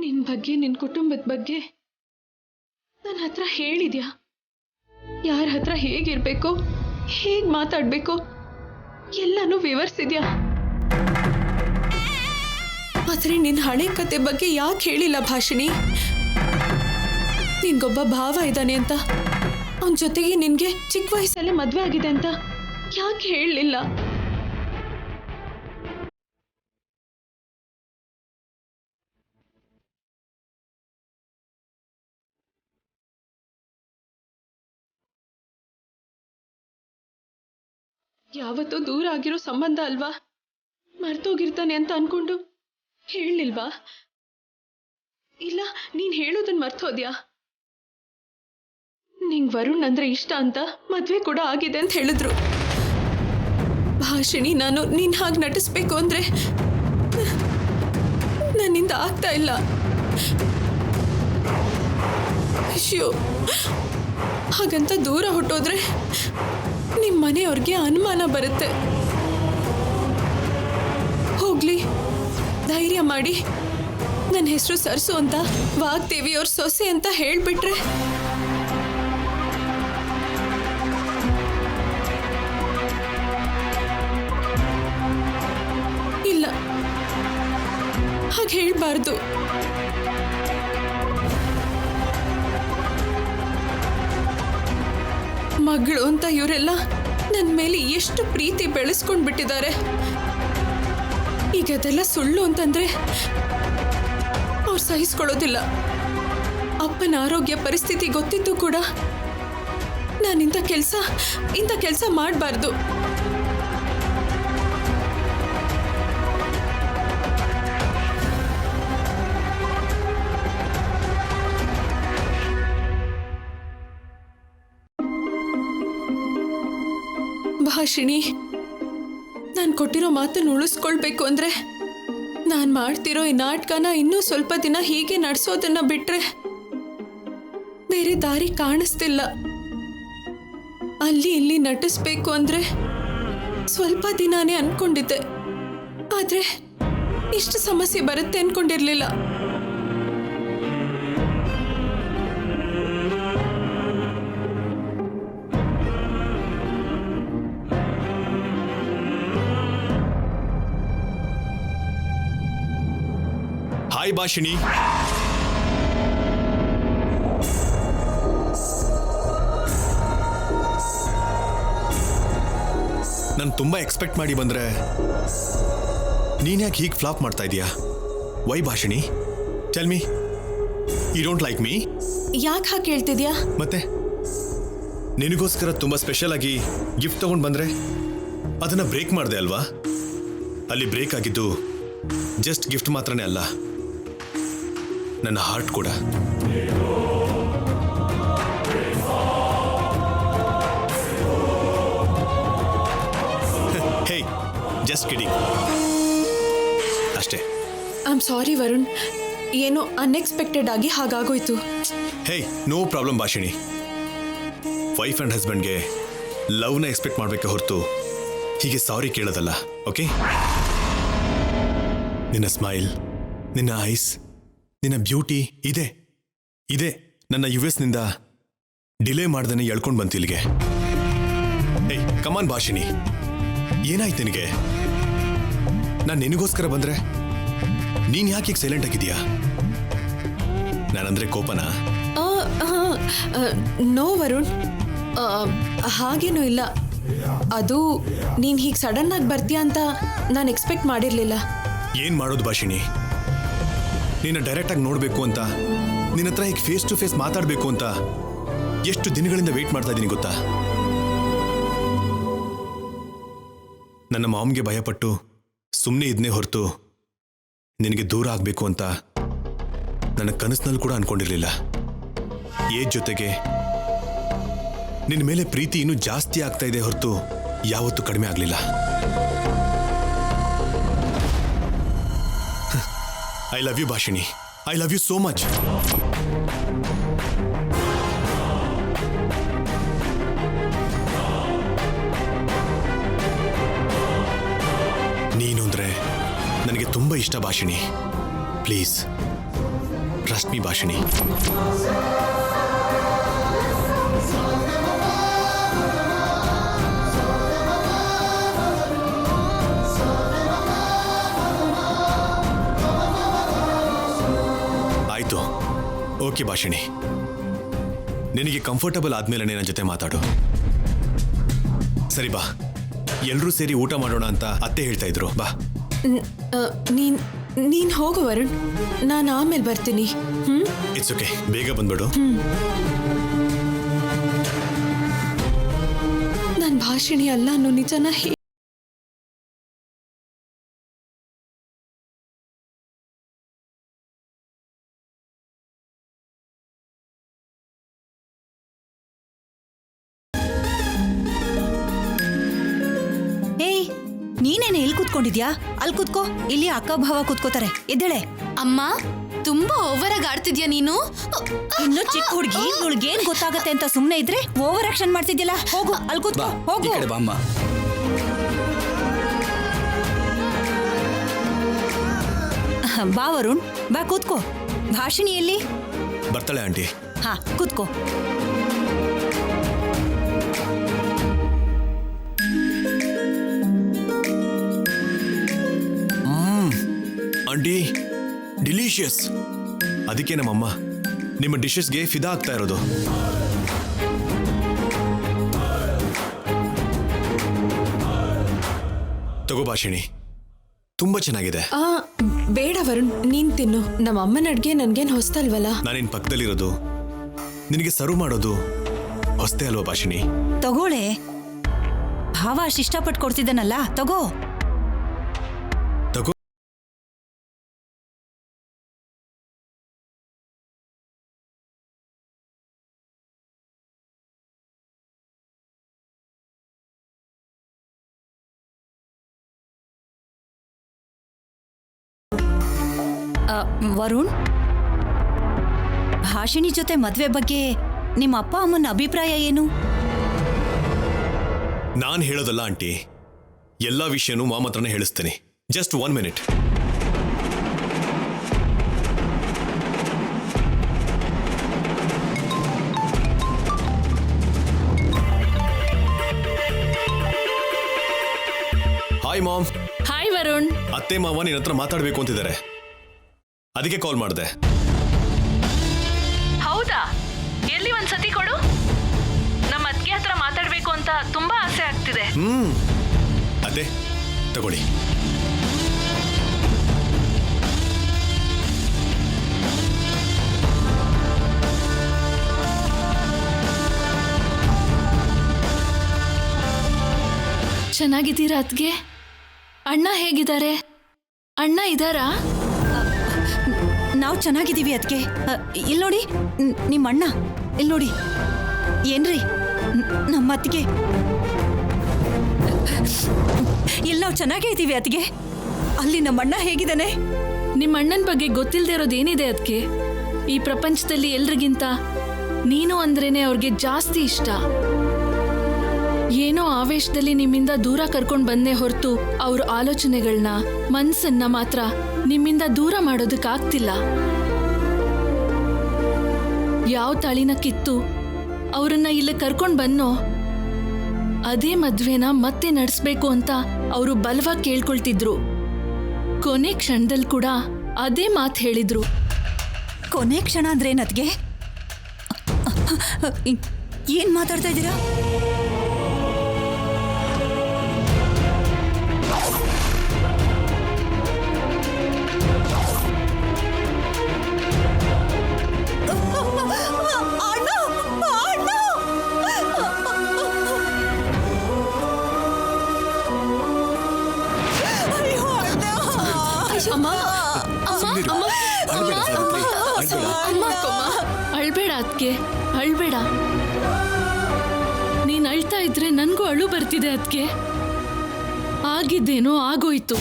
ನಿನ್ ಬಗ್ಗೆ ನಿನ್ ಕುಟುಂಬದ ಬಗ್ಗೆ ನನ್ನ ಹತ್ರ ಹೇಳಿದ್ಯಾ? ಯಾರ ಹತ್ರ ಹೇಗಿರ್ಬೇಕು, ಹೇಗ್ ಮಾತಾಡ್ಬೇಕು ಎಲ್ಲಾನು ವಿವರಿಸಿದ್ಯಾ? ಆದ್ರೆ ನಿನ್ ಹಳೆ ಕತೆ ಬಗ್ಗೆ ಯಾಕೆ ಹೇಳಿಲ್ಲ ಭಾಷಿಣಿ? ನಿನ್ಗೊಬ್ಬ ಭಾವ ಇದ್ದಾನೆ ಅಂತ, ಅವನ ಜೊತೆಗೆ ನಿನ್ಗೆ ಚಿಕ್ಕ ವಯಸ್ಸಲ್ಲೇ ಮದ್ವೆ ಆಗಿದೆ ಅಂತ ಯಾಕೆ ಹೇಳಲಿಲ್ಲ? ಯಾವತ್ತೂ ದೂರ ಆಗಿರೋ ಸಂಬಂಧ ಅಲ್ವಾ, ಮರ್ತೋಗಿರ್ತಾನೆ ಅಂತ ಅನ್ಕೊಂಡು ಹೇಳಲಿಲ್ವಾ? ಇಲ್ಲ ನೀನ್ ಹೇಳೋದನ್ನ ಮರ್ತೋದ್ಯಾ? ನಿಂಗ್ ವರುಣ್ ಅಂದ್ರೆ ಇಷ್ಟ ಅಂತ ಮದ್ವೆ ಕೂಡ ಆಗಿದೆ ಅಂತ ಹೇಳಿದ್ರು. ಭಾಷಿಣಿ, ನಾನು ನೀನ್ ಹಾಗೆ ನಟಿಸ್ಬೇಕು ಅಂದ್ರೆ ನನ್ನಿಂದ ಆಗ್ತಾ ಇಲ್ಲ. ಅಯ್ಯೋ, ಹಾಗಂತ ದೂರ ಹೊಟ್ಟೋದ್ರೆ ನಿಮ್ಮ ಮನೆಯವ್ರಿಗೆ ಅನುಮಾನ ಬರುತ್ತೆ. ಹೋಗ್ಲಿ, ಧೈರ್ಯ ಮಾಡಿ ನನ್ನ ಹೆಸರು ಸರ್ಸು ಅಂತ ವಾಗ್ದೇವಿ ಅವ್ರ ಸೊಸೆ ಅಂತ ಹೇಳ್ಬಿಟ್ರೆ ಇಲ್ಲ, ಹಾಗೆ ಹೇಳ್ಬಾರ್ದು. ಮಗಳು ಅಂತ ಇವರೆಲ್ಲ ನನ್ನ ಮೇಲೆ ಎಷ್ಟು ಪ್ರೀತಿ ಬೆಳೆಸ್ಕೊಂಡ್ ಬಿಟ್ಟಿದ್ದಾರೆ. ಈಗ ಅದೆಲ್ಲ ಸುಳ್ಳು ಅಂತಂದ್ರೆ ಅವ್ರು ಸಹಿಸ್ಕೊಳ್ಳೋದಿಲ್ಲ. ಅಪ್ಪನ ಆರೋಗ್ಯ ಪರಿಸ್ಥಿತಿ ಗೊತ್ತಿದ್ದು ಕೂಡ ನಾನು ಇಂಥ ಕೆಲಸ ಮಾಡಬಾರ್ದು. ಭಾಷಿಣಿ, ನಾನು ಕೊಟ್ಟಿರೋ ಮಾತನ್ನು ಉಳಿಸ್ಕೊಳ್ಬೇಕು ಅಂದ್ರೆ ನಾನು ಮಾಡ್ತಿರೋ ಈ ನಾಟಕನ ಇನ್ನೂ ಸ್ವಲ್ಪ ದಿನ ಹೀಗೆ ನಡೆಸೋದನ್ನ ಬಿಟ್ರೆ ಬೇರೆ ದಾರಿ ಕಾಣಿಸ್ತಿಲ್ಲ. ಅಲ್ಲಿ ಇಲ್ಲಿ ನಟಿಸ್ಬೇಕು ಅಂದ್ರೆ ಸ್ವಲ್ಪ ದಿನಾನೇ ಅನ್ಕೊಂಡಿದ್ದೆ, ಆದ್ರೆ ಇಷ್ಟು ಸಮಸ್ಯೆ ಬರುತ್ತೆ ಅನ್ಕೊಂಡಿರ್ಲಿಲ್ಲ. ಹಾಯ್ ಭಾಷಿಣಿ. ನಾನು ತುಂಬಾ ಎಕ್ಸ್ಪೆಕ್ಟ್ ಮಾಡಿ ಬಂದ್ರೆ ನೀನ್ ಯಾಕೆ ಹೀಗೆ ಫ್ಲಾಪ್ ಮಾಡ್ತಾ ಇದೀಯಾ? Why Bhashini? Tell me, you don't like me? ಯಾಕೆ ಹಾಗೆ ಹೇಳ್ತಿದ್ಯಾ? ಮತ್ತೆ ನಿನಗೋಸ್ಕರ ತುಂಬಾ ಸ್ಪೆಷಲ್ ಆಗಿ ಗಿಫ್ಟ್ ತಗೊಂಡು ಬಂದ್ರೆ ಅದನ್ನ ಬ್ರೇಕ್ ಮಾಡಿದೆ ಅಲ್ವಾ? ಅಲ್ಲಿ ಬ್ರೇಕ್ ಆಗಿದ್ದು ಜಸ್ಟ್ ಗಿಫ್ಟ್ ಮಾತ್ರನೇ ಅಲ್ಲ, ನನ್ನ ಹಾರ್ಟ್ ಕೂಡ. ಹೇ, ಜಸ್ಟ್ ಕಿಡಿಂಗ್ ಅಷ್ಟೇ. ಐ ಆಮ್ ಸಾರಿ ವರುಣ್, ಏನೋ ಅನ್ಎಕ್ಸ್ಪೆಕ್ಟೆಡ್ ಆಗಿ ಹಾಗಾಗೋಯ್ತು. Hey, no problem Bhashini. Wife and ಹಸ್ಬೆಂಡ್ಗೆ ಲವ್ನ ಎಕ್ಸ್ಪೆಕ್ಟ್ ಮಾಡಬೇಕೆ ಹೊರತು ಹೀಗೆ ಸಾರಿ ಕೇಳೋದಲ್ಲ. ಓಕೆ? ನಿನ್ನ ಸ್ಮೈಲ್, ನಿನ್ನ ಐಸ್, ನಿನ್ನ ಬ್ಯೂಟಿ ಇದೆ ನನ್ನ US ನಿಂದ ಡಿಲೇ ಮಾಡ್ದೇನೆ ಎಳ್ಕೊಂಡು ಬಂತು ಇಲ್ಲಿಗೆ. ಏಯ್ ಕಮಾನ್ ಭಾಷಿಣಿ, ಏನಾಯ್ತು ನಿನಗೆ? ನಾನು ನಿನಗೋಸ್ಕರ ಬಂದ್ರೆ ನೀನ್ ಯಾಕೆ ಸೈಲೆಂಟ್ ಆಗಿದೀಯಾ? ನಾನಂದ್ರೆ ಕೋಪನಾ? ನೋ ವರುಣ್, ಹಾಗೇನೂ ಇಲ್ಲ. ಅದು ನೀನ್ ಹೀಗೆ ಸಡನ್ ಆಗಿ ಬರ್ತೀಯ ಅಂತ ನಾನು ಎಕ್ಸ್ಪೆಕ್ಟ್ ಮಾಡಿರ್ಲಿಲ್ಲ. ಏನ್ ಮಾಡೋದು ಭಾಷಿಣಿ? ನಿನ್ನ ಡೈರೆಕ್ಟ್ ಆಗಿ ನೋಡ್ಬೇಕು ಅಂತ, ನಿನ್ನ ಹತ್ರ ಈಗ ಫೇಸ್ ಟು ಫೇಸ್ ಮಾತಾಡ್ಬೇಕು ಅಂತ ಎಷ್ಟು ದಿನಗಳಿಂದ ವೇಟ್ ಮಾಡ್ತಾ ಇದ್ದೀನಿ ಗೊತ್ತಾ? ನನ್ನ ಮಾಮ್ಗೆ ಭಯಪಟ್ಟು ಸುಮ್ಮನೆ ಇದನ್ನೇ ಹೊರತು ನಿನಗೆ ದೂರ ಆಗ್ಬೇಕು ಅಂತ ನನ್ನ ಕನಸಿನಲ್ಲಿ ಕೂಡ ಅನ್ಕೊಂಡಿರ್ಲಿಲ್ಲ. ಏಜ್ ಜೊತೆಗೆ ನಿನ್ನ ಮೇಲೆ ಪ್ರೀತಿ ಇನ್ನೂ ಜಾಸ್ತಿ ಆಗ್ತಾ ಇದೆ ಹೊರತು ಯಾವತ್ತೂ ಕಡಿಮೆ ಆಗಲಿಲ್ಲ. I love you, Bhashini. I love you so much. ನೀನು ಅಂದ್ರೆ ನನಗೆ ತುಂಬಾ ಇಷ್ಟ Bhashini. Please trust me Bhashini. ಆಯ್ತು, ಓಕೆ ಭಾಷಿಣಿ, ನಿನಗೆ ಕಂಫರ್ಟಬಲ್ ಆದ್ಮೇಲೆ ನನ್ನ ಜೊತೆ ಮಾತಾಡು. ಸರಿ ಬಾ, ಎಲ್ರೂ ಸೇರಿ ಊಟ ಮಾಡೋಣ ಅಂತ ಅತ್ತೆ ಹೇಳ್ತಾ ಇದ್ರು. ಬಾ. ನೀನ್ ಹೋಗು ವರುಣ್, ನಾನು ಆಮೇಲೆ ಬರ್ತೀನಿ. ಇಟ್ಸ್ ಓಕೆ, ಬೇಗ ಬಂದ್ಬಿಡು. ನಾನು ಭಾಷಿಣಿ ಅಲ್ಲ ಅನ್ನೋ ನಿಜನ ನೀನೇನೆ ಇಲ್ಲಿ ಕೂತ್ಕೊಂಡಿದ್ಯಾ? ಅಲ್ಲಿ ಕೂತ್ಕೋ, ಇಲ್ಲಿ ಅಕ್ಕ ಭಾವ ಕೂತ್ಕೋತಾರೆ. ಎದ್ದೇಳೆ. ಅಮ್ಮ, ತುಂಬಾ ಓವರ್ ಆಗಿ ಆಡ್ತಿದ್ಯಾ ನೀನು. ಇನ್ನು ಚಿಕ್ಕ ಹುಡುಗಿ, ಇವಳಿಗೇನ್ ಗೊತ್ತಾಗತ್ತೆ ಅಂತ ಸುಮ್ನೆ ಇದ್ರೆ ಓವರ್ ಆಕ್ಷನ್ ಮಾಡ್ತಿದ್ಯಲ್ಲ. ಹೋಗು, ಅಲ್ಲಿ ಕೂತ್ಕೋ, ಹೋಗು. ಬಾ ವರುಣ್, ಬಾ ಕೂತ್ಕೋ. ಭಾಷಿಣಿ ಎಲ್ಲಿ? ಬರ್ತಾಳೆ ಆಂಟಿ. ಹಾ, ಕೂತ್ಕೋ. Aunty, delicious. ಅದಕ್ಕೆ ನಮ್ಮಮ್ಮ ನಿಮ್ಮ ಡಿಶಸ್ಗೆ ಫಿದಾ ಆಗ್ತಾ ಇರೋದು. ತಗೋ ಭಾಷಿಣಿ, ತುಂಬಾ ಚೆನ್ನಾಗಿದೆ. ಬೇಡ ವರುಣ್, ನೀನ್ ತಿನ್ನು. ನಮ್ಮ ಅಮ್ಮನ ಅಡ್ಗೆ ನನ್ಗೇನ್ ಹೊಸ್ತಲ್ವಲ್ಲ. ನಾನಿನ್ ಪಕ್ಕದಲ್ಲಿರೋದು, ನಿನಗೆ ಸರ್ವ್ ಮಾಡೋದು ಹೊಸ್ತೇ ಅಲ್ವಾ ಭಾಷಿಣಿ? ತಗೋಳೆ, ಭಾವ ಅಷ್ಟು ಇಷ್ಟಪಟ್ಟು ಕೊಡ್ತಿದ್ದಾನಲ್ಲ, ತಗೋ. ತಗೋ. ವರುಣ್, ಭಾಷಿಣಿ ಜೊತೆ ಮದ್ವೆ ಬಗ್ಗೆ ನಿಮ್ಮ ಅಪ್ಪ ಅಮ್ಮನ ಅಭಿಪ್ರಾಯ ಏನು? ನಾನು ಹೇಳೋದಲ್ಲ ಆಂಟಿ, ಎಲ್ಲ ವಿಷಯನೂ ಮಾಮ ಹತ್ರನೇ ಹೇಳಿಸ್ತೀನಿ. Just 1 minute. Hi mom. Hi Varun. ಅತ್ತೆ ಮಾವ ನಿನ್ನ ಹತ್ರ ಮಾತಾಡ್ಬೇಕು ಅಂತಿದ್ದಾರೆ, ಅದಕ್ಕೆ ಕಾಲ್ ಮಾಡಿದೆ. ಹೌದಾ? ಎಲ್ಲಿ ಒಂದ್ಸತಿ ಕೊಡು. ನಮ್ಮ ಅತ್ತಿಗೆ ಹತ್ರ ಮಾತಾಡ್ಬೇಕು ಅಂತ ತುಂಬಾ ಆಸೆ ಆಗ್ತಿದೆ. ಅದೇ ತಗೊಳ್ಳಿ. ಚೆನ್ನಾಗಿದ್ದೀರಾ ಅತ್ಗೆ? ಅಣ್ಣ ಹೇಗಿದ್ದಾರೆ? ಅಣ್ಣ ಇದ್ದಾರಾ? ನಾವು ಚೆನ್ನಾಗಿದ್ದೀವಿ ಅದಕ್ಕೆ. ಇಲ್ಲಿ ನೋಡಿ, ನಿಮ್ಮ ಅಣ್ಣ ಇಲ್ಲಿ ನೋಡಿ. ಏನ್ರಿ ನಮ್ಮ ಅತ್ತಿಗೆ? ಇಲ್ಲಿ ನಾವು ಚೆನ್ನಾಗೇ ಇದ್ದೀವಿ ಅತ್ತಿಗೆ. ಅಲ್ಲಿ ನಮ್ಮ ಅಣ್ಣ ಹೇಗಿದ್ದಾನೆ? ನಿಮ್ಮ ಅಣ್ಣನ ಬಗ್ಗೆ ಗೊತ್ತಿಲ್ಲದೆ ಇರೋದೇನಿದೆ ಅದಕ್ಕೆ? ಈ ಪ್ರಪಂಚದಲ್ಲಿ ಎಲ್ರಿಗಿಂತ ನೀನು ಅಂದ್ರೇನೆ ಅವ್ರಿಗೆ ಜಾಸ್ತಿ ಇಷ್ಟ. ಏನೋ ಆವೇಶದಲ್ಲಿ ನಿಮ್ಮಿಂದ ದೂರ ಕರ್ಕೊಂಡು ಬಂದೇ ಹೊರತು ಅವ್ರ ಆಲೋಚನೆಗಳನ್ನ, ಮನಸ್ಸನ್ನ ಮಾತ್ರ ನಿಮ್ಮಿಂದ ದೂರ ಮಾಡೋದಕ್ಕಾಗ್ತಿಲ್ಲ. ಯಾವ ತಾಳಿನ ಕಿತ್ತು ಅವರನ್ನ ಇಲ್ಲಿ ಕರ್ಕೊಂಡು ಬನ್ನೋ ಅದೇ ಮದ್ವೆನ ಮತ್ತೆ ನಡೆಸ್ಬೇಕು ಅಂತ ಅವರು ಬಲವಾಗಿ ಕೇಳ್ಕೊಳ್ತಿದ್ರು. ಕೊನೆ ಕ್ಷಣದಲ್ಲಿ ಕೂಡ ಅದೇ ಮಾತು ಹೇಳಿದ್ರು. ಕೊನೆ ಕ್ಷಣ ಅಂದ್ರೆ ಏನತ್ಗೆ? ಏನ್ ಮಾತಾಡ್ತಾ ಇದ್ದೀರಾ? ಅಳ್ಬೇಡ ಅದ್ಕೆ, ಅಳ್ಬೇಡ. ನೀನ್ ಅಳ್ತಾ ಇದ್ರೆ ನನ್ಗೂ ಅಳು ಬರ್ತಿದೆ ಅದ್ಕೆ. ಆಗಿದ್ದೇನೋ ಆಗೋಯ್ತು.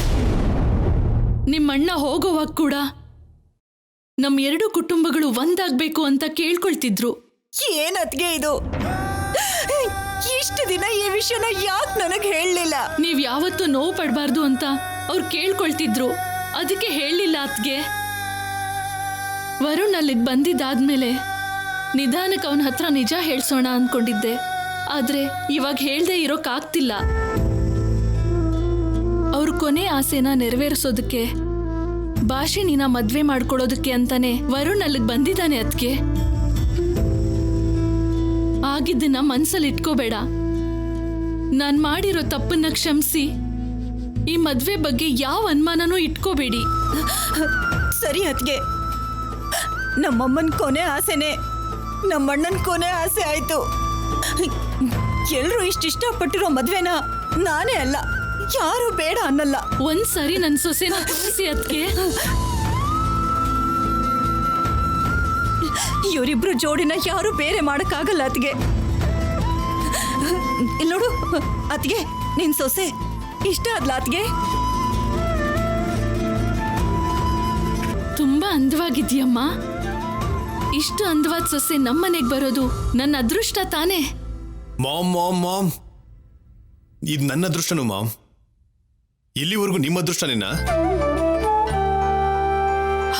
ನಿಮ್ಮಣ್ಣ ಹೋಗೋವಾಗ ಕೂಡ ನಮ್ 2 ಕುಟುಂಬಗಳು ಒಂದಾಗ್ಬೇಕು ಅಂತ ಕೇಳ್ಕೊಳ್ತಿದ್ರು. ಏನತ್ಗೆ ಇದು? ಇಷ್ಟು ದಿನ ಈ ವಿಷಯನ ಯಾಕೆ ನನಗೆ ಹೇಳಲಿಲ್ಲ? ನೀವ್ ಯಾವತ್ತೂ ನೋವು ಪಡಬಾರ್ದು ಅಂತ ಅವ್ರು ಕೇಳ್ಕೊಳ್ತಿದ್ರು, ಅದಕ್ಕೆ ಹೇಳಲಿಲ್ಲ ಅತ್ಗೆ. ವರುಣ್ ಅಲ್ಲಿಗೆ ಬಂದಿದ್ದಾದ್ಮೇಲೆ ನಿಧಾನಕ್ಕೆ ಅವನ ಹತ್ರ ನಿಜ ಹೇಳ್ಸೋಣ ಅನ್ಕೊಂಡಿದ್ದೆ. ಆದ್ರೆ ಇವಾಗ ಹೇಳ್ದೆ ಇರೋಕ್ಕಾಗ್ತಿಲ್ಲ. ಅವ್ರ ಕೊನೆ ಆಸೆನ ನೆರವೇರಿಸೋದಕ್ಕೆ, ಭಾಷಿಣಿನ ಮದ್ವೆ ಮಾಡ್ಕೊಳ್ಳೋದಕ್ಕೆ ಅಂತಾನೆ ವರುಣ್ ಅಲ್ಲಿಗೆ ಬಂದಿದ್ದಾನೆ. ಅದಕ್ಕೆ ಆಗಿದ್ದನ್ನ ಮನ್ಸಲ್ಲಿ ಇಟ್ಕೋಬೇಡ. ನಾನ್ ಮಾಡಿರೋ ತಪ್ಪನ್ನ ಕ್ಷಮಿಸಿ ಈ ಮದ್ವೆ ಬಗ್ಗೆ ಯಾವ ಅನುಮಾನನೂ ಇಟ್ಕೋಬೇಡಿ. ಸರಿ ಅತ್ಗೆ, ನಮ್ಮಮ್ಮನ ಕೊನೆ ಆಸೆನೆ ನಮ್ಮಣ್ಣನ ಕೊನೆ ಆಸೆ ಆಯ್ತು. ಎಲ್ರೂ ಇಷ್ಟಪಟ್ಟಿರೋ ಮದ್ವೆನ ನಾನೇ ಅಲ್ಲ, ಯಾರು ಬೇಡ ಅನ್ನಲ್ಲ. ಒಂದ್ಸರಿ ನನ್ ಸೊಸೆನ ತೋರಿಸಿ ಅದ್ಕೆ. ಇವರಿಬ್ರು ಜೋಡಿನ ಯಾರು ಬೇರೆ ಮಾಡಕ್ಕಾಗಲ್ಲ ಅತ್ಗೆ. ಇಲ್ಲೋಡು ಅತ್ಗೆ, ನಿನ್ ಸೊಸೆ ಇಷ್ಟ ಆದ್ಲ ಅತ್ಗೆ? ತುಂಬಾ ಅಂದವಾಗಿದ್ಯಮ್ಮ. ಇಷ್ಟು ಅಂದವಾದ ಸೊಸೆ ನಮ್ಮನೆಗ್ ಬರೋದು ನನ್ನ ಅದೃಷ್ಟ ತಾನೇ. ಮಾಮ್ ಮಾಮ್ ಮಾಮ್, ಇದು ನನ್ನ ಅದೃಷ್ಟನು ಮಾಮ್. ಇಲ್ಲಿವರೆಗೂ ನಿಮ್ಮ ಅದೃಷ್ಟನೇನಾ?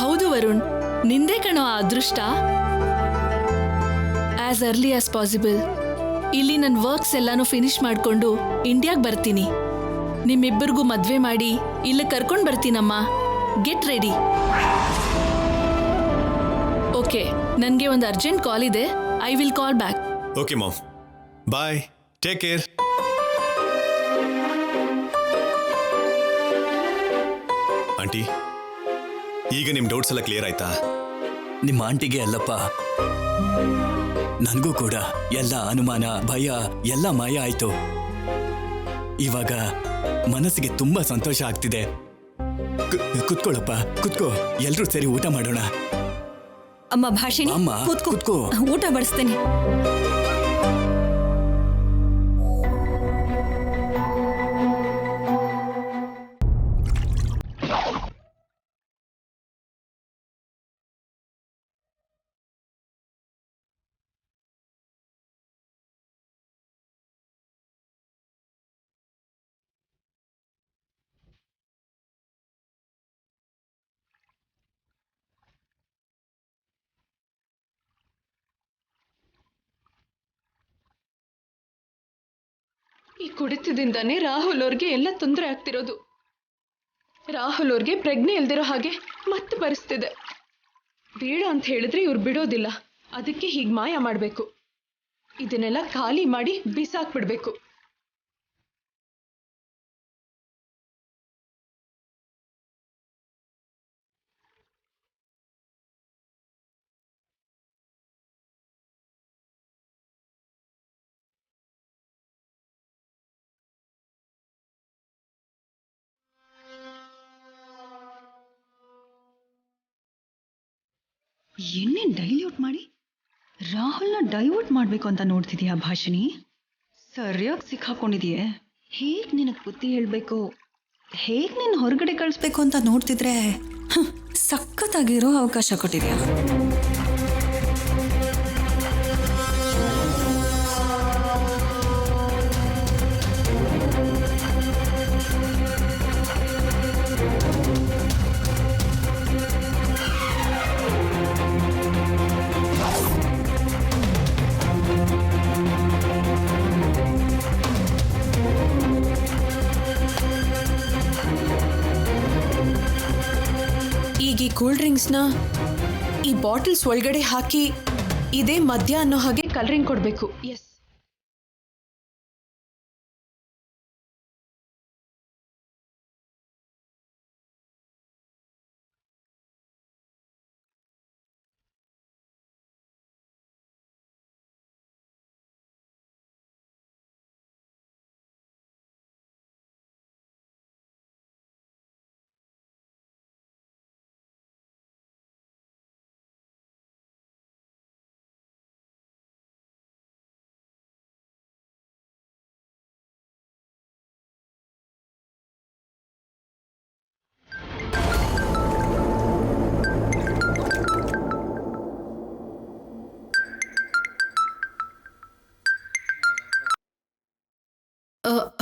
ಹೌದು ವರುಣ್, ನಿಂದೇ ಕಣೋ ಆ ಅದೃಷ್ಟ. ಆಸ್ ಅರ್ಲಿ ಆಸ್ ಪಾಸಿಬಲ್ ಇಲ್ಲಿ ನನ್ನ ವರ್ಕ್ಸ್ ಎಲ್ಲಾನು ಫಿನಿಶ್ ಮಾಡ್ಕೊಂಡು ಇಂಡಿಯಾಗ್ ಬರ್ತೀನಿ. ನಿಮ್ಮಿಬ್ಬರಿಗೂ ಮದ್ವೆ ಮಾಡಿ ಇಲ್ಲಿ ಕರ್ಕೊಂಡ್ ಬರ್ತೀನಮ್ಮ. Get ready. ಓಕೆ, ನನಗೆ ಒಂದು ಅರ್ಜೆಂಟ್ ಕಾಲ್ ಇದೆ. I will call back. Okay mom, bye, take care. Aunty, ಈಗ ನಿಮ್ಮ ಡೌಟ್ಸ್ ಎಲ್ಲ ಕ್ಲಿಯರ್ ಆಯ್ತಾ? ನಿಮ್ಮ ಆಂಟಿಗೆ ಅಲ್ಲಪ್ಪ, ನನಗೂ ಕೂಡ ಎಲ್ಲ ಅನುಮಾನ, ಭಯ ಎಲ್ಲ ಮಾಯ ಆಯ್ತು. ಇವಾಗ ಮನಸ್ಸಿಗೆ ತುಂಬಾ ಸಂತೋಷ ಆಗ್ತಿದೆ. ಕುತ್ಕೊಳ್ಳಪ್ಪ, ಕುತ್ಕೋ, ಎಲ್ರೂ ಸೇರಿ ಊಟ ಮಾಡೋಣ. ಅಮ್ಮ ಭಾಷಿಣಿ, ಅಮ್ಮ, ಕೂತ್ಕೋ, ಕೂತ್ಕೋ. ಊಟ ಬಡಿಸ್ತೇನೆ. ಈ ಕುಡಿತದಿಂದಾನೇ ರಾಹುಲ್ ಅವ್ರಿಗೆ ಎಲ್ಲ ತೊಂದರೆ ಆಗ್ತಿರೋದು. ರಾಹುಲ್ ಅವ್ರಿಗೆ ಪ್ರಜ್ಞೆ ಇಲ್ದಿರೋ ಹಾಗೆ ಮತ್ತೆ ಪರಿಸ್ತಿದೆ. ಬೇಡ ಅಂತ ಹೇಳಿದ್ರೆ ಇವ್ರು ಬಿಡೋದಿಲ್ಲ. ಅದಕ್ಕೆ ಹೀಗೆ ಮಾಯ ಮಾಡಬೇಕು. ಇದನ್ನೆಲ್ಲ ಖಾಲಿ ಮಾಡಿ ಬಿಸಾಕ್ಬಿಡ್ಬೇಕು. ಏನೇನ್ ಡೈಲ್ಯೂಟ್ ಮಾಡಿ ರಾಹುಲ್ನ ಡೈವರ್ಟ್ ಮಾಡ್ಬೇಕು ಅಂತ ನೋಡ್ತಿದ್ಯಾ ಭಾಷಿಣಿ? ಸರಿಯಾಗಿ ಸಿಕ್ಕಾಕೊಂಡಿದೀಯೆ. ಹೇಗ್ ನಿನಗೆ ಬುದ್ಧಿ ಹೇಳ್ಬೇಕು, ಹೇಗ್ ನಿನ್ನ ಹೊರಗಡೆ ಕಳಿಸ್ಬೇಕು ಅಂತ ನೋಡ್ತಿದ್ರೆ ಸಖತ್ತಾಗಿರೋ ಅವಕಾಶ ಕೊಟ್ಟಿದ್ಯಾ. ಈಗ ಈ ಕೂಲ್ ಡ್ರಿಂಕ್ಸ್ನ ಈ ಬಾಟಲ್ಸ್ ಒಳಗಡೆ ಹಾಕಿ ಇದೇ ಮದ್ಯ ಅನ್ನೋ ಹಾಗೆ ಕಲರಿಂಗ್ ಕೊಡಬೇಕು. ಎಸ್,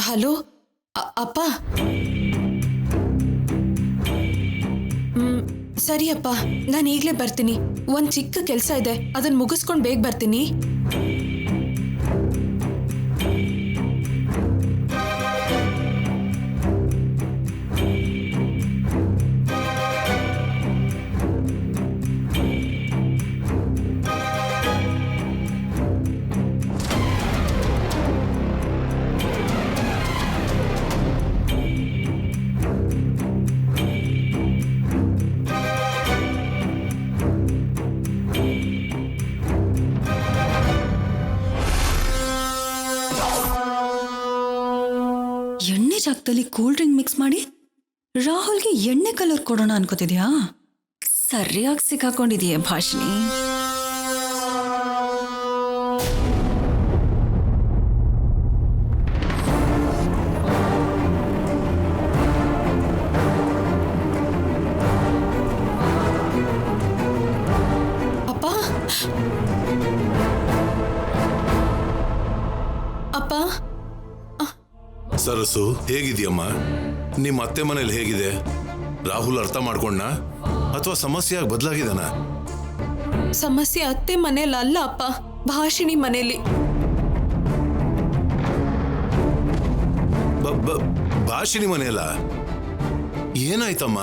ಹಲೋ ಅಪ್ಪ. ಸರಿಯಪ್ಪ, ನಾನು ಈಗಲೇ ಬರ್ತೀನಿ. ಒಂದ್ ಚಿಕ್ಕ ಕೆಲಸ ಇದೆ, ಅದನ್ನ ಮುಗಿಸ್ಕೊಂಡು ಬೇಗ ಬರ್ತೀನಿ. ಎಣ್ಣೆ ಜಾಗದಲ್ಲಿ ಕೂಲ್ ಡ್ರಿಂಕ್ ಮಿಕ್ಸ್ ಮಾಡಿ ರಾಹುಲ್ಗೆ ಎಣ್ಣೆ ಕಲರ್ ಕೊಡೋಣ ಅನ್ಕೋತಿದ್ಯಾ? ಸರಿಯಾಗಿ ಸಿಕ್ಕಾಕೊಂಡಿದೀಯ ಭಾಷಿಣಿ. ಅಪ್ಪ ಅಪ್ಪ, ಸರಸು, ಹೇಗಿದೆಯಮ್ಮ? ನಿಮ್ಮ ಅತ್ತೆ ಮನೇಲಿ ಹೇಗಿದೆ? ರಾಹುಲ್ ಅರ್ಥ ಮಾಡ್ಕೊಂಡ ಅಥವಾ ಸಮಸ್ಯೆ ಬದಲಾಗಿದಾನ? ಸಮಸ್ಯೆ ಅತ್ತೆ ಮನೇಲಿ ಅಲ್ಲ ಅಪ್ಪ, ಭಾಷಿಣಿ ಮನೇಲಿ. ಭಾಷಿಣಿ ಮನೆಯಲ್ಲ? ಏನಾಯ್ತಮ್ಮ?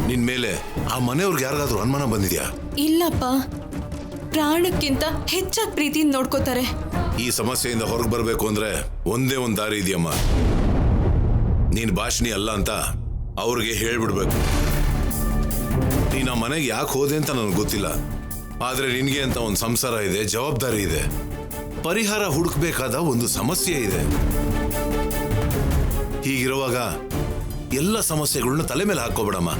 ನಿನ್ ಮೇಲೆ ಆ ಮನೆಯವ್ರಿಗೆ ಯಾರಿಗಾದ್ರೂ ಅನುಮಾನ ಬಂದಿದ್ಯಾ? ಇಲ್ಲಪ್ಪ, ಪ್ರಾಣಕ್ಕಿಂತ ಹೆಚ್ಚಾಗಿ ಪ್ರೀತಿಯಿಂದ ನೋಡ್ಕೋತಾರೆ. ಈ ಸಮಸ್ಯೆಯಿಂದ ಹೊರಗೆ ಬರಬೇಕು ಅಂದ್ರೆ ಒಂದೇ ಒಂದು ದಾರಿ ಇದೆಯಮ್ಮ. ನೀನ್ ಭಾಷಿಣಿ ಅಲ್ಲ ಅಂತ ಅವ್ರಿಗೆ ಹೇಳ್ಬಿಡ್ಬೇಕು. ನೀನ್ ಆ ಮನೆಗೆ ಯಾಕೆ ಹೋದೆ ಅಂತ ನನಗೆ ಗೊತ್ತಿಲ್ಲ, ಆದ್ರೆ ನಿನ್ಗೆ ಅಂತ ಒಂದು ಸಂಸಾರ ಇದೆ, ಜವಾಬ್ದಾರಿ ಇದೆ, ಪರಿಹಾರ ಹುಡುಕ್ಬೇಕಾದ ಒಂದು ಸಮಸ್ಯೆ ಇದೆ. ಹೀಗಿರುವಾಗ ಎಲ್ಲ ಸಮಸ್ಯೆಗಳನ್ನ ತಲೆ ಮೇಲೆ ಹಾಕೋಬೇಡಮ್ಮ.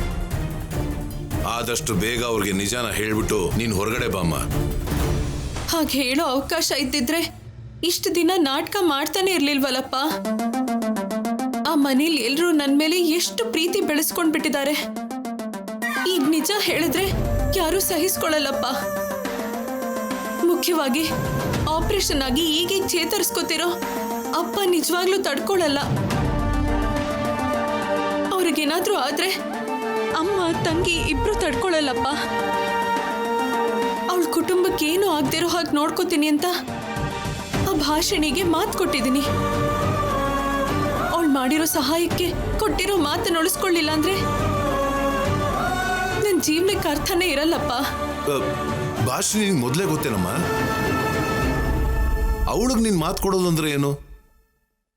ಆದಷ್ಟು ಬೇಗ ಅವ್ರಿಗೆ ನಿಜಾನ ಹೇಳ್ಬಿಟ್ಟು ನೀನ್ ಹೊರಗಡೆ ಬಾಮ್ಮ. ಹಾಗೆ ಹೇಳೋ ಅವಕಾಶ ಇದ್ದಿದ್ರೆ ಇಷ್ಟು ದಿನ ನಾಟಕ ಮಾಡ್ತಾನೆ ಇರ್ಲಿಲ್ವಲ್ಲಪ್ಪ. ಆ ಮನೇಲಿ ಎಲ್ರೂ ನನ್ ಮೇಲೆ ಎಷ್ಟು ಪ್ರೀತಿ ಬೆಳೆಸ್ಕೊಂಡ್ ಬಿಟ್ಟಿದ್ದಾರೆ. ಈಗ ನಿಜ ಹೇಳಿದ್ರೆ ಯಾರೂ ಸಹಿಸ್ಕೊಳ್ಳಲ್ಲಪ್ಪ. ಮುಖ್ಯವಾಗಿ ಆಪರೇಷನ್ ಆಗಿ ಈಗ ಚೇತರಿಸ್ಕೋತಿರೋ ಅಪ್ಪ ನಿಜವಾಗ್ಲೂ ತಡ್ಕೊಳ್ಳಲ್ಲ. ಅವ್ರಿಗೇನಾದ್ರೂ ಆದ್ರೆ ಅಮ್ಮ ತಂಗಿ ಇಬ್ರು ತಡ್ಕೊಳ್ಳಲ್ಲಪ್ಪ. ಅವಳ ಕುಟುಂಬಕ್ಕೆ ಏನು ಆಗದಿರೋ ಹಾಗೆ ನೋಡ್ಕೋತೀನಿ ಅಂತ ಆ ಭಾಷಣಿಗೆ ಮಾತು ಕೊಟ್ಟಿದ್ದೀನಿ. ಅವಳು ಮಾಡಿರೋ ಸಹಾಯಕ್ಕೆ ಕೊಟ್ಟಿರೋ ಮಾತನ್ನು ಉಳಿಸ್ಕೊಳ್ಳಿಲ್ಲ ಅಂದ್ರೆ ನನ್ನ ಜೀವನಕ್ಕೆ ಅರ್ಥನೇ ಇರಲ್ಲಪ್ಪ. ಭಾಷಿಣಿ ನಿನ್ ಮೊದಲೇ ಗೊತ್ತೇನಮ್ಮ? ಅವಳಿಗೆ ನೀನ್ ಮಾತು ಕೊಡೋದು ಅಂದ್ರೆ ಏನು?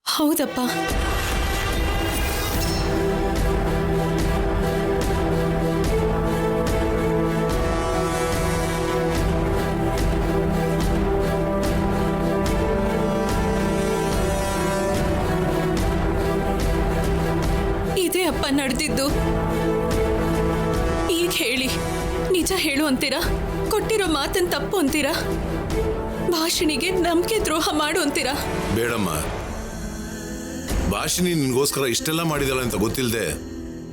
ಹೌದಪ್ಪ. ಇದೇ ಅಪ್ಪ ನಡೆದಿದ್ದು. ಈಗ ಹೇಳಿ, ನಿಜ ಹೇಳು ಅಂತೀರಾ? ಕೊಟ್ಟಿರೋ ಮಾತನ್ ತಪ್ಪು ಅಂತೀರಾ? ಭಾಷಿಣಿಗೆ ನಂಬಿಕೆ ದ್ರೋಹ ಮಾಡು ಅಂತೀರಾ? ಬೇಡಮ್ಮ, ಭಾಷಿಣಿ ನಿನ್ಗೋಸ್ಕರ ಇಷ್ಟೆಲ್ಲ ಮಾಡಿದಲ್ಲ ಅಂತ ಗೊತ್ತಿಲ್ಲದೆ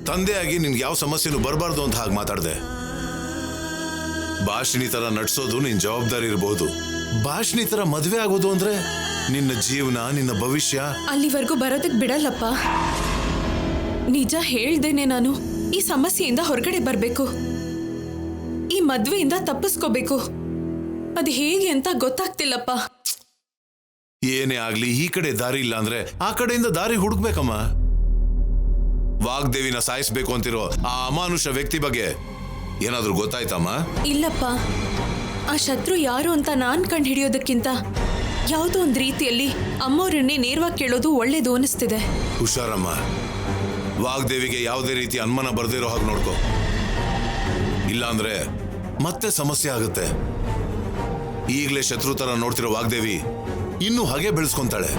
ತಂದೆಯಾಗಿ ನಿನ್ಗೆ ಯಾವ ಸಮಸ್ಯೆನೂ ಬರಬಾರ್ದು ಅಂತ ಹಾಗೆ ಮಾತಾಡ್ದೆ. ಭಾಷಿಣಿ ತರ ನಡ್ಸೋದು ನಿನ್ ಜವಾಬ್ದಾರಿ ಇರಬಹುದು. ಭಾಷಿಣಿ ತರ ಮದ್ವೆ ಆಗೋದು ಅಂದ್ರೆ ನಿನ್ನ ಜೀವನ, ನಿನ್ನ ಭವಿಷ್ಯ ಅಲ್ಲಿವರೆಗೂ ಬರೋದಕ್ಕೆ ಬಿಡಲ್ಲಪ್ಪ. ನಿಜ ಹೇಳ್ದೇನೆ ನಾನು ಈ ಸಮಸ್ಯೆಯಿಂದ ಹೊರಗಡೆ ಬರಬೇಕು. ಈ ಮದ್ವೆಯಿಂದ ತಪ್ಪಿಸ್ಕೋಬೇಕು. ಅದು ಹೇಗೆ ಅಂತ ಗೊತ್ತಾಗ್ತಿಲ್ಲಪ್ಪ. ಏನೇ ಆಗ್ಲಿ, ಈ ಕಡೆ ದಾರಿ ಇಲ್ಲ ಅಂದ್ರೆ ಆ ಕಡೆಯಿಂದ ದಾರಿ ಹುಡುಕ್ಬೇಕಮ್ಮ. ವಾಗ್ದೇವಿನ ಸಾಯಿಸ್ಬೇಕು ಅಂತಿರೋ ಆ ಅಮಾನುಷ ವ್ಯಕ್ತಿ ಬಗ್ಗೆ ಏನಾದ್ರೂ ಗೊತ್ತಾಯ್ತಮ್ಮ? ಇಲ್ಲಪ್ಪ, ಆ ಶತ್ರು ಯಾರು ಅಂತ ನಾನ್ ಕಂಡು ಹಿಡಿಯೋದಕ್ಕಿಂತ ಯಾವುದೋ ಒಂದು ರೀತಿಯಲ್ಲಿ ಅಮ್ಮವ್ರನ್ನೇ ನೇರವಾಗಿ ಕೇಳೋದು ಒಳ್ಳೇದು ಅನಿಸ್ತಿದೆ. ಹುಷಾರಮ್ಮ, ವಾಗ್ದೇವಿಗೆ ಯಾವುದೇ ರೀತಿ ಅನುಮಾನ ಬರ್ದಿರೋ ಹಾಗೆ ನೋಡ್ಕೋ. ಇಲ್ಲಾಂದ್ರೆ ಮತ್ತೆ ಸಮಸ್ಯೆ ಆಗುತ್ತೆ. ಈಗಲೇ ಶತ್ರು ತರ ನೋಡ್ತಿರೋ ವಾಗ್ದೇವಿ ಇನ್ನೂ ಹಾಗೆ ಬೆಳೆಸ್ಕೊಂತಾಳೆ.